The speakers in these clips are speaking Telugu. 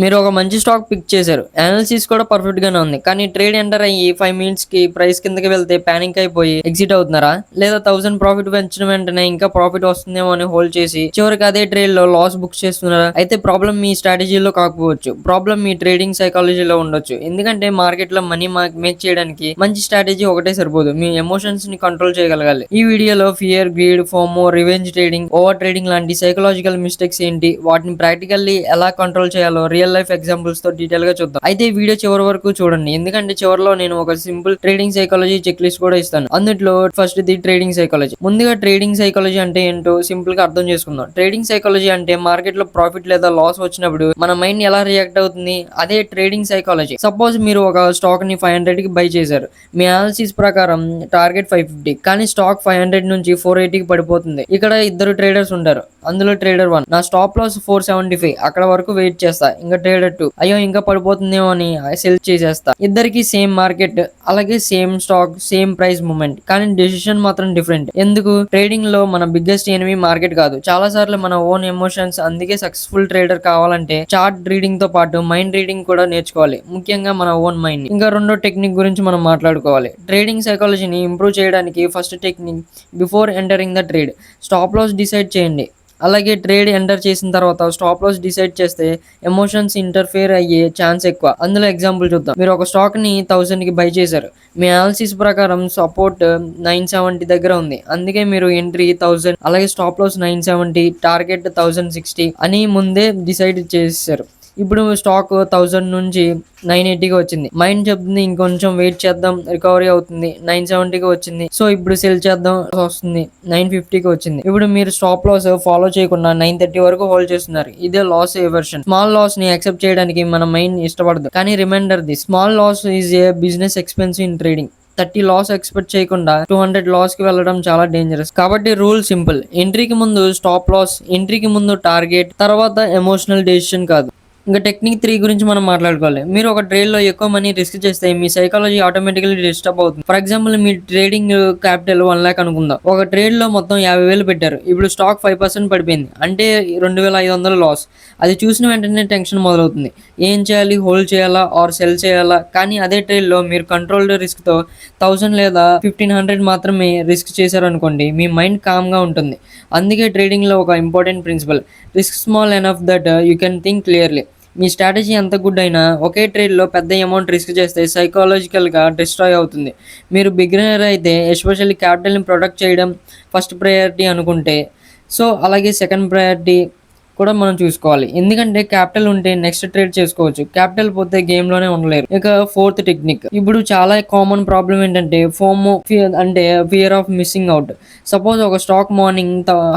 మీరు ఒక మంచి స్టాక్ పిక్ చేశారు. అనాలిసిస్ కూడా పర్ఫెక్ట్ గానే ఉంది. కానీ ట్రేడ్ ఎంటర్ అయ్యి 5 మినిట్స్ కి ప్రైస్ కిందకి వెళ్తే పానిక్ అయిపోయి ఎగ్జిట్ అవుతున్నారా? లేదా 1000 ప్రాఫిట్ పెంచిన వెంటనే ఇంకా ప్రాఫిట్ వస్తుందేమో అని హోల్డ్ చేసి చివరికి అదే ట్రేడ్ లో లాస్ బుక్ చేస్తున్నారా? అయితే ప్రాబ్లం మీ స్ట్రాటజీలో కాకపోవచ్చు. ప్రాబ్లం మీ ట్రేడింగ్ సైకాలజీలో ఉండొచ్చు. ఎందుకంటే మార్కెట్ లో మనీ మేక్ చేయడానికి మంచి స్ట్రాటజీ ఒకటే సరిపోదు. మీ ఎమోషన్స్ ని కంట్రోల్ చేయగలగాలి. ఈ వీడియోలో fear, greed, FOMO, revenge trading, over trading లాంటి సైకలాజికల్ మిస్టేక్స్ ఏంటి, వాటిని ప్రాక్టికల్లీ ఎలా కంట్రోల్ చేయాలో రియల్ లైఫ్ ఎగ్జాంపుల్స్ తో డీటెయిల్ గా చూద్దాం. అయితే ఈ వీడియో చివరి వరకు చూడండి. ఎందుకంటే చివరిలో నేను ఒక simple trading psychology check list కూడా ఇస్తాను. అందులో ఫస్ట్ ది ట్రేడింగ్ సైకాలజీ. ముందుగా ట్రేడింగ్ సైకాలజీ అంటే ఏంటో సింపుల్ గా అర్థం చేసుకుందాం. ట్రేడింగ్ సైకాలజీ అంటే మార్కెట్ లో ప్రాఫిట్ లేదా లాస్ వచ్చినప్పుడు మన మైండ్ ఎలా రియాక్ట్ అవుతుంది, అదే ట్రేడింగ్ సైకాలజీ. సపోజ్ మీరు ఒక స్టాక్ ని 500 కి బై చేశారు. మీ అనాలిసిస్ ప్రకారం టార్గెట్ 550, కానీ స్టాక్ 500 నుంచి 480 కి పడిపోతుంది. ఇక్కడ ఇద్దరు ట్రేడర్స్ ఉంటారు. అందులో ట్రేడర్ 1, నా స్టాప్ లాస్ 475, అక్కడ వరకు వెయిట్ చేస్తా. ఇంకా ట్రేడర్ 2, అయ్యో ఇంకా పడిపోతుందేమో అని సెల్ చేసేస్తా. ఇద్దరికి సేమ్ మార్కెట్, అలాగే same stock, same price moment, కానీ డెసిషన్ మాత్రం డిఫరెంట్. ఎందుకు? ట్రేడింగ్ లో మన బిగ్గెస్ట్ ఎనిమీ మార్కెట్ కాదు, చాలా సార్లు మన ఓన్ ఎమోషన్స్. అందుకే సక్సెస్ఫుల్ ట్రేడర్ కావాలంటే చార్ట్ రీడింగ్ తో పాటు మైండ్ రీడింగ్ కూడా నేర్చుకోవాలి, ముఖ్యంగా మన ఓన్ మైండ్. ఇంకా రెండో టెక్నిక్ గురించి మనం మాట్లాడుకోవాలి. ట్రేడింగ్ సైకాలజీని ఇంప్రూవ్ చేయడానికి first technique, before entering the trade stop loss decide చేయండి. అలాగే ట్రేడ్ ఎంటర్ చేసిన తర్వాత స్టాప్ లాస్ డిసైడ్ చేస్తే ఎమోషన్స్ ఇంటర్ఫియర్ అయ్యే ఛాన్స్ ఎక్కువ. అందులో ఎగ్జాంపుల్ చూద్దాం. మీరు ఒక స్టాక్ ని 1000 కి బై చేశారు. మీ అనాలిసిస్ ప్రకారం సపోర్ట్ 970 దగ్గర ఉంది, అందుకే మీరు ఎంట్రీ 1000, అలాగే స్టాప్ లాస్ 970, టార్గెట్ 1060 అని ముందే డిసైడ్ చేశారు. ఇప్పుడు స్టాక్ 1000 నుంచి 980కి వచ్చింది. మైండ్ చెప్తుంది ఇంకొంచెం వెయిట్ చేద్దాం, రికవరీ అవుతుంది. 970కి వచ్చింది, సో ఇప్పుడు సెల్ చేద్దాం, వస్తుంది. 950కి వచ్చింది. ఇప్పుడు మీరు స్టాప్ లాస్ ఫాలో చేయకుండా 930 వరకు హోల్డ్ చేస్తున్నారు. ఇదే లాస్ ఎవర్షన్. స్మాల్ లాస్ ని యాక్సెప్ట్ చేయడానికి మన మైండ్ ఇష్టపడదు. కానీ reminder, the small loss is a business expensive in trading. 30 loss expect చేయకుండా 200 లాస్ కి వెళ్ళడం చాలా డేంజరస్. కాబట్టి రూల్ సింపుల్. ఎంట్రీకి ముందు స్టాప్ లాస్, ఎంట్రీకి ముందు టార్గెట్, తర్వాత ఎమోషనల్ డెసిషన్ కాదు. ఇంకా టెక్నిక్ 3 గురించి మనం మాట్లాడుకోవాలి. మీరు ఒక ట్రేడ్ లో ఎక్కువ మనీ రిస్క్ చేస్తే మీ సైకాలజీ ఆటోమేటికలీ డిస్టర్బ్ అవుతుంది. For example, me trading capital 1 lakh అనుకుందాం. ఒక ట్రేడ్ లో మొత్తం 50,000 పెట్టారు. ఇప్పుడు స్టాక్ 5% పడిపోయింది, అంటే 2500 లాస్. అది చూసిన వెంటనే టెన్షన్ మొదలవుతుంది. ఏం చేయాలి, హోల్డ్ చేయాలా ఆర్ సెల్ చేయాలా? కానీ అదే ట్రేడ్ లో మీరు కంట్రోల్డ్ రిస్క్ తో 1000 లేదా 1500 మాత్రమే రిస్క్ చేశారనుకోండి, మీ మైండ్ కామ్ గా ఉంటుంది. అందుకే ట్రేడింగ్ లో ఒక important principle, risk small enough that you can think clearly. Me strategy ఎంత గుడ్ అయినా ఒకే ట్రేడ్లో పెద్ద అమౌంట్ రిస్క్ చేస్తే సైకాలజికల్గా డిస్ట్రాయ్ అవుతుంది. మీరు బిగినర్ అయితే ఎస్పెషల్లీ క్యాపిటల్ని ప్రొటెక్ట్ చేయడం ఫస్ట్ ప్రయారిటీ అనుకుంటే, సో అలాగే సెకండ్ ప్రయారిటీ కూడా మనం చూసుకోవాలి. ఎందుకంటే క్యాపిటల్ ఉంటే నెక్స్ట్ ట్రేడ్ చేసుకోవచ్చు, క్యాపిటల్ పోతే గేమ్ లోనే ఉండలేరు. ఇక ఫోర్త్ టెక్నిక్. ఇప్పుడు చాలా కామన్ ప్రాబ్లం ఏంటంటే ఫోమో, అంటే fear of missing out. Suppose ఒక స్టాక్ మార్నింగ్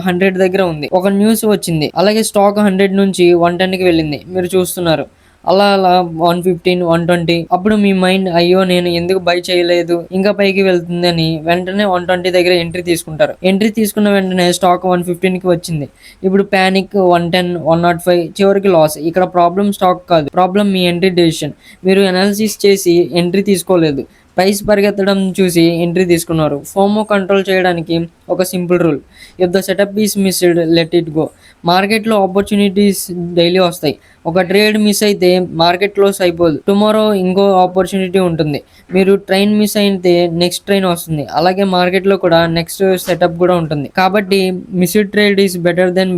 100 దగ్గర ఉంది, ఒక న్యూస్ వచ్చింది, అలాగే స్టాక్ 100 నుంచి 110కి వెళ్ళింది. మీరు చూస్తున్నారు అలా అలా 115, 120. అప్పుడు మీ మైండ్, అయ్యో నేను ఎందుకు బై చేయలేదు, ఇంకా పైకి వెళ్తుంది అని వెంటనే 120 దగ్గర ఎంట్రీ తీసుకుంటారు. ఎంట్రీ తీసుకున్న వెంటనే స్టాక్ 115కి వచ్చింది. ఇప్పుడు ప్యానిక్, 110, 105, చివరికి లాస్. ఇక్కడ ప్రాబ్లం స్టాక్ కాదు, ప్రాబ్లం మీ ఎంట్రీ డెసిషన్. మీరు అనాలిసిస్ చేసి ఎంట్రీ తీసుకోలేదు, ప్రైస్ పరిగెత్తడం చూసి ఎంట్రీ తీసుకున్నారు. ఫోమో కంట్రోల్ చేయడానికి ఒక simple rule, if the setup is missed, let it go. మార్కెట్లో ఆపర్చునిటీస్ డైలీ వస్తాయి. ఒక ట్రేడ్ మిస్ అయితే మార్కెట్ క్లోజ్ అయిపోదు, టుమారో ఇంకో ఆపర్చునిటీ ఉంటుంది. మీరు ట్రైన్ మిస్ అయితే నెక్స్ట్ ట్రైన్ వస్తుంది. అలాగే మార్కెట్లో కూడా నెక్స్ట్ సెటప్ కూడా ఉంటుంది. కాబట్టి missed trade is better then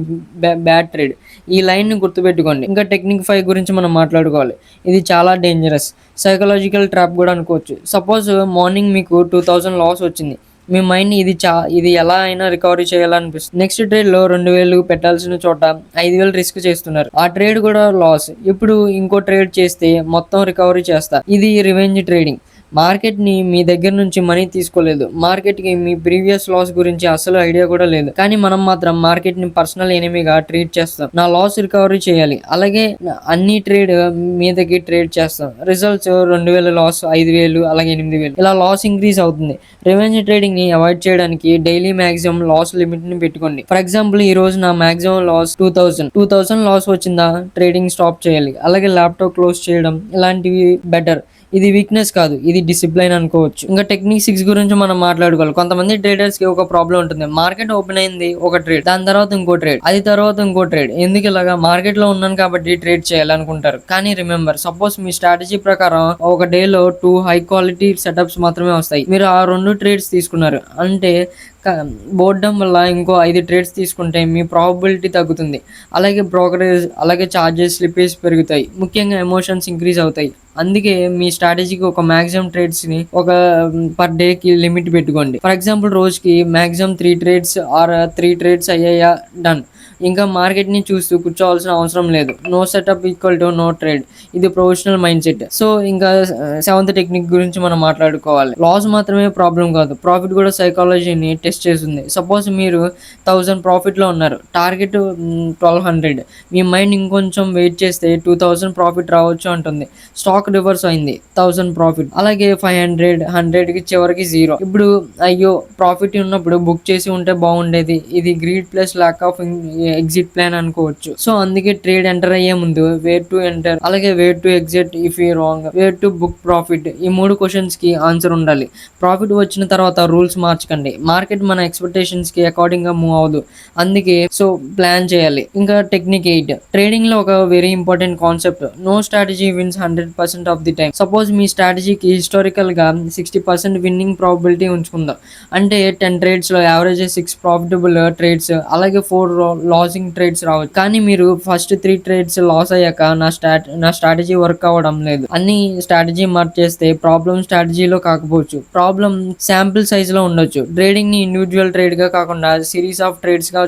bad trade. ఈ లైన్ ని గుర్తుపెట్టుకోండి. ఇంకా టెక్నిక్ 5 గురించి మనం మాట్లాడుకోవాలి. ఇది చాలా డేంజరస్, సైకలాజికల్ ట్రాప్ కూడా అనుకోవచ్చు. సపోజ్ మార్నింగ్ మీకు 2000 లాస్ వచ్చింది. మీ మైండ్ ఇది ఎలా అయినా రికవరీ చేయాలనిపిస్తుంది. నెక్స్ట్ ట్రేడ్ లో 2000 పెట్టాల్సిన చోట 5000 రిస్క్ చేస్తున్నారు. ఆ ట్రేడ్ కూడా లాస్. ఇప్పుడు ఇంకో ట్రేడ్ చేస్తే మొత్తం రికవరీ చేస్తా. ఇది రివెంజ్ ట్రేడింగ్. మార్కెట్ ని మీ దగ్గర నుంచి మనీ తీసుకోలేదు, మార్కెట్ కి మీ ప్రీవియస్ లాస్ గురించి అసలు ఐడియా కూడా లేదు. కానీ మనం మాత్రం మార్కెట్ ని పర్సనల్ ఎనిమీగా ట్రీట్ చేస్తాం. నా లాస్ రికవరీ చేయాలి, అలాగే అన్ని ట్రేడ్ మీదకి ట్రేడ్ చేస్తాం. రిజల్ట్స్ 2000 లాస్, 5000, అలాగే 8000, ఇలా లాస్ ఇంక్రీజ్ అవుతుంది. రివెంజ్ ట్రేడింగ్ ని అవాయిడ్ చేయడానికి డైలీ మాక్సిమం లాస్ లిమిట్ ని పెట్టుకోండి. ఫర్ ఎగ్జాంపుల్, ఈ రోజు నా మాక్సిమం లాస్ 2000 లాస్ వచ్చిందా, ట్రేడింగ్ స్టాప్ చేయాలి. అలాగే ల్యాప్టాప్ క్లోజ్ చేయడం ఇలాంటివి బెటర్. ఇది వీక్నెస్ కాదు, ఇది డిసిప్లైన్ అనుకోవచ్చు. ఇంకా టెక్నిక్ 6 గురించి మనం మాట్లాడుకోవాలి. కొంతమంది ట్రేడర్స్ కి ఒక ప్రాబ్లం ఉంటుంది. మార్కెట్ ఓపెన్ అయింది ఒక ట్రేడ్, దాని తర్వాత ఇంకో ట్రేడ్, అది తర్వాత ఇంకో ట్రేడ్. ఎందుకు ఇలాగా? మార్కెట్ లో ఉన్నాను కాబట్టి ట్రేడ్ చేయాలనుకుంటారు. కానీ రిమెంబర్, సపోజ్ మీ స్ట్రాటజీ ప్రకారం ఒక డే లో 2 హై క్వాలిటీ సెటప్స్ మాత్రమే వస్తాయి. మీరు ఆ 2 ట్రేడ్స్ తీసుకున్నారు అంటే బోర్డం వల్ల ఇంకో 5 ట్రేడ్స్ తీసుకుంటే మీ ప్రాబబిలిటీ తగ్గుతుంది. అలాగే బ్రోకరేజ్, అలాగే చార్జెస్, స్లిప్పేజ్ పెరుగుతాయి. ముఖ్యంగా ఎమోషన్స్ ఇంక్రీజ్ అవుతాయి. అందుకే మీ స్ట్రాటజీకి ఒక మాక్సిమం ట్రేడ్స్ ని ఒక పర్ డే కి లిమిట్ పెట్టుకోండి. ఫర్ ఎగ్జాంపుల్, రోజుకి మాక్సిమం 3 ట్రేడ్స్ ఆర్ 3 ట్రేడ్స్ అయ్యాయా, డన్. ఇంకా మార్కెట్ ని చూస్తూ కూర్చోవాల్సిన అవసరం లేదు. No setup equal to no trade. ఇది ప్రొఫెషనల్ మైండ్ సెట్. సో ఇంకా 7th టెక్నిక్ గురించి మనం మాట్లాడుకోవాలి. లాస్ మాత్రమే ప్రాబ్లం కాదు, ప్రాఫిట్ కూడా సైకాలజీని టెస్ట్ చేస్తుంది. సపోజ్ మీరు 1000 ప్రాఫిట్ లో ఉన్నారు, టార్గెట్ 1200. మీ మైండ్ ఇంకొంచెం వెయిట్ చేస్తే 2000 ప్రాఫిట్ రావచ్చు అంటుంది. స్టాక్ రివర్స్ అయింది, 1000 ప్రాఫిట్. అలాగే 500, 100 కి చివరికి 0. ఇప్పుడు అయ్యో ప్రాఫిట్ ఉన్నప్పుడు బుక్ చేసి ఉంటే బాగుండేది. ఇది greed plus lack of exit plan అనుకోవచ్చు. సో అందుకే ట్రేడ్ ఎంటర్ అయ్యే ముందు వేర్ టు ఎంటర్, అలాగే where to exit if you wrong, where to book profit, ఈ 3 క్వశ్చన్స్ కి ఆన్సర్ ఉండాలి. ప్రాఫిట్ వచ్చిన తర్వాత రూల్స్ మార్చకండి. మార్కెట్ మన ఎక్స్పెక్టేషన్స్ కి అకార్డింగ్ గా మూవ్ అవ్వదు. అందుకే సో ప్లాన్ చేయాలి. ఇంకా టెక్నిక్ 8, ట్రేడింగ్ లో ఒక very important concept. No strategy wins 100% of the time. Suppose మీ స్ట్రాటజీకి హిస్టారికల్ గా 60% విన్నింగ్ ప్రాబిలిటీ ఉంచుకుందాం. అంటే 10 ట్రేడ్స్ లో యావరేజ్ 6 ప్రాఫిటబుల్ ట్రేడ్స్, అలాగే 4 లాసింగ్ ట్రేడ్స్ రావచ్చు. కానీ మీరు ఫస్ట్ 3 ట్రేడ్స్ లాస్ అయ్యాక నా స్ట్రాటజీ వర్క్ అవ్వడం లేదు అన్ని స్ట్రాటజీ మార్చేస్తే ప్రాబ్లం స్ట్రాటజీలో కాకపోవచ్చు, ప్రాబ్లం శాంపిల్ సైజ్ లో ఉండొచ్చు. ట్రేడింగ్ ని ఇండివిజువల్ ట్రేడ్ గా కాకుండా సిరీస్ ఆఫ్ ట్రేడ్స్ గా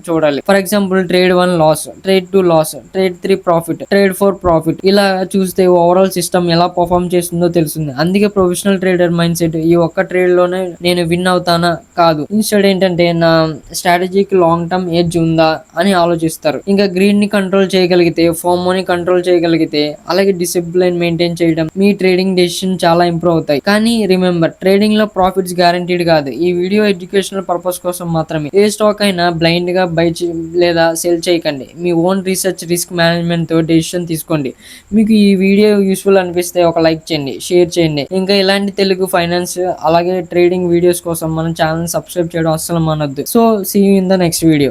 చూడాలి. For example, trade 1 loss, trade 2 loss, trade 3 profit, trade 4 profit. ఇలా చూస్తే ఓవరాల్ సిస్టమ్ ఎలా పర్ఫామ్ చేస్తుందో తెలుస్తుంది. అందుకే ప్రొఫెషనల్ ట్రేడర్ మైండ్ సెట్ ఈ ఒక్క ట్రేడ్ లోనే నేను విన్ అవుతానా కాదు, ఇన్స్టెడ్ ఏంటంటే నా స్ట్రాటజీకి లాంగ్ టర్మ్ ఎడ్జ్ ఉందా అని ఆలోచిస్తారు. ఇంకా గ్రీడ్ ని కంట్రోల్ చేయగలిగితే, ఫోమోని కంట్రోల్ చేయగలిగితే, అలాగే డిసిప్లిన్ మెయింటైన్ చేయడం, మీ ట్రేడింగ్ డెసిషన్ చాలా ఇంప్రూవ్ అవుతాయి. కానీ రిమెంబర్, ట్రేడింగ్ లో ప్రాఫిట్స్ గ్యారంటీడ్ కాదు. ఈ వీడియో ఎడ్యుకేషనల్ పర్పస్ కోసం మాత్రమే. ఏ స్టాక్ అయినా బ్లైండ్ గా బై లేదా సెల్ చేయకండి. మీ ఓన్ రీసెర్చ్, రిస్క్ మేనేజ్మెంట్ తో డెసిషన్ తీసుకోండి. మీకు ఈ వీడియో యూస్ఫుల్ అనిపిస్తే ఒక లైక్ చేయండి, షేర్ చేయండి. ఇంకా ఇలాంటి తెలుగు ఫైనాన్స్ అలాగే ట్రేడింగ్ వీడియోస్ కోసం మన ఛానల్ సబ్స్క్రైబ్ చేయడం అస్సలు మానొద్దు. So see you in the next video.